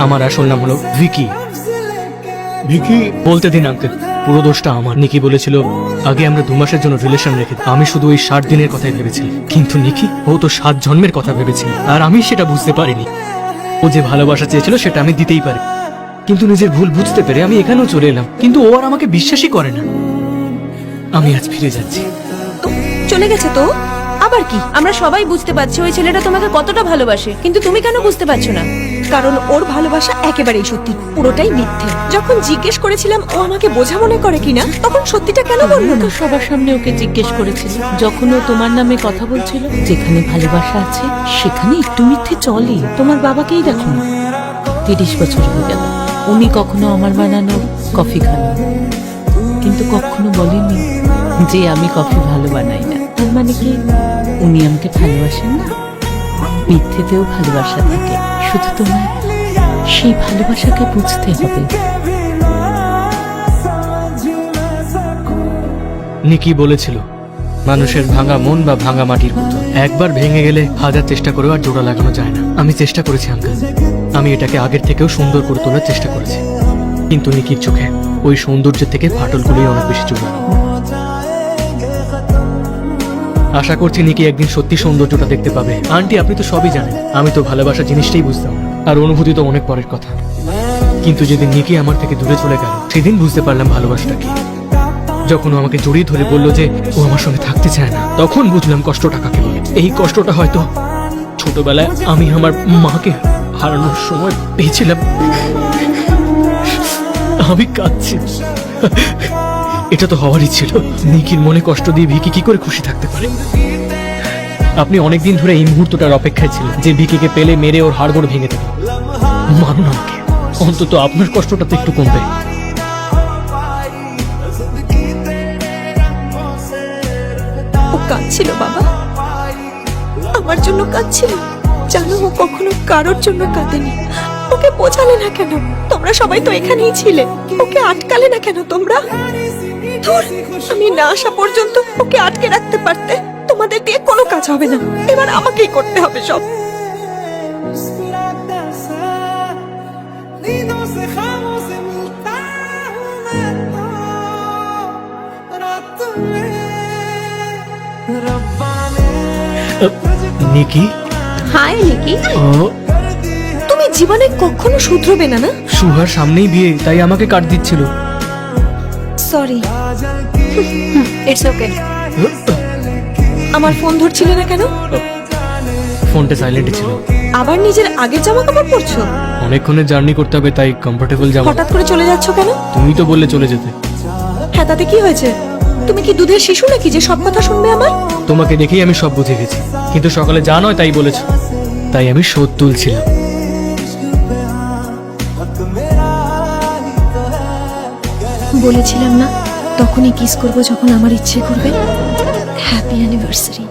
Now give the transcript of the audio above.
আমার আসল নাম হলো ভিকি। ভিকি? বলতে দিন আঙ্কেল, পুরো দোষটা আমার। নিকি বলেছিল আগে আমরা 2 মাসের জন্য রিলেশন রেখে দিই। আমি শুধু ওই 60 দিনের কথাই ভেবেছিলাম, কিন্তু নিকি ও তো 7 জন্মের কথা ভেবেছিল, আর আমি সেটা বুঝতে পারিনি। ও যে ভালোবাসা চেয়েছিল সেটা আমি দিতেই পারি, কিন্তু নিজের ভুল বুঝতে পেরে আমি এখানেও চলে এলাম, কিন্তু ও আর আমাকে বিশ্বাসই করে না। আমি আজ ফিরে যাচ্ছি। চলে গেছে তো আবার কি? আমরা সবাই বুঝতে পারছি ওই ছেলেটা তোমাকে কতটা ভালোবাসে, কিন্তু তুমি কেন বুঝতে পারছো না? কারণ ওর ভালোবাসা একেবারেই সত্যি, পুরোটাই মিথ্যে। যখন জিজ্ঞেস করেছিলাম ও আমাকে বোঝা মনে করে কিনা, তখন সত্যিটা কেন বললো না? সবার সামনে ওকে জিজ্ঞেস করেছিল, যখন ও তোমার নামে কথা বলছিল। যেখানে ভালোবাসা আছে সেখানে একটু মিথ্যে চলে। তোমার বাবাকেই দেখো না, 30 বছর হয়ে গেল উনি কখনো আমার বানানো কফি খান, কিন্তু কখনো বলেননি যে আমি কফি ভালো বানাই না। তার মানে কি উনি আমাকে ভালোবাসেন না? মিথ্যেতেও ভালোবাসা থাকে, শুধু তোমার সেই ভালোবাসাকে বুঝতে হবে। নিকি বলেছিল মানুষের ভাঙা মন বা ভাঙা মাটির মতো, একবার ভেঙে গেলে 1000 চেষ্টা করেও আর জোড়া লাগানো যায় না। আমি চেষ্টা করেছি আঙ্কেল, আমি এটাকে আগের থেকেও সুন্দর করে তোলার চেষ্টা করেছি, কিন্তু নিকির চোখে ওই সৌন্দর্যের থেকে ফাটলগুলোই অনেক বেশি জোরালো। আশা করছি নিকি একদিন সত্যি সৌন্দর্যটা দেখতে পাবে। আন্টি, আপনি তো সবই জানেন, আমি তো ভালোবাসা জিনিসটাই বুঝতাম না, আর অনুভূতি তো অনেক পরের কথা। কিন্তু যেদিন নিকি আমার থেকে দূরে চলে গেল, সেদিন বুঝতে পারলাম ভালোবাসাটা কি। যখন ও আমাকে জড়িয়ে ধরে বললো যে ও আমার সঙ্গে থাকতে চায় না, তখন বুঝলাম কষ্টটা কাকে বলে। এই কষ্টটা হয়তো ছোটবেলায় আমি আমার মাকে হারানোর সময় পেয়েছিলাম। আমি কাঁদছি, এটা তো হওয়ারই ছিল। নিকির মনে কষ্ট দিয়ে ভিকি কি করে খুশি থাকতে পারে? আপনি অনেকদিন ধরে এই মুহূর্তটার অপেক্ষায় ছিলেন যে ভিকিকে পেলে মেরে ওর হাড়গোড় ভেঙে দেবে। মানুন আমাকে, অন্তত আপনার কষ্টটা তো একটু কমবে। ও কাঁদছিল বাবা, আমার জন্য কাঁদছিল। জানো, ও কখনো কারোর জন্য কাঁদেনি। ওকে বোঝালে না কেন? তোমরা সবাই তো এখানেই ছিলে, ওকে আটকালে না কেন তোমরা? ধুর, আমি না আসা পর্যন্ত ওকে আটকে রাখতে পারতে। তোমাদের দিয়ে কোনো কাজ হবে না, এবার আমাকেই করতে হবে সব। নিকি? হাই নিকি, ও তুমি জীবনে কখনো শুধরবে না, না? সুহার সামনেই বিয়ে, তাই আমাকে কাট দিচ্ছিল। সরি। It's okay. আমার ফোন ধরছিলে না কেন? ফোনটা সাইলেন্টে ছিল। আবার নিজের আগের জামা কাপড় পরছো? অনেকক্ষণের জার্নি করতে হবে, তাই কমফোর্টেবল জামা। হঠাৎ করে চলে যাচ্ছ কেন? তুমি তো বললে চলে যেতে। হ্যাঁ, তাতে কি হয়েছে? তুমি কি দুধের শিশু নাকি যে সব কথা শুনবে আমার? তোমাকে দেখেই আমি সব বুঝে গেছি, কিন্তু সকালে যা নয় তাই বলেছ, তাই আমি শোধ তুলছিলাম। বলেছিলাম না তখনই কিস করবো যখন আমার ইচ্ছে করবে। Happy anniversary.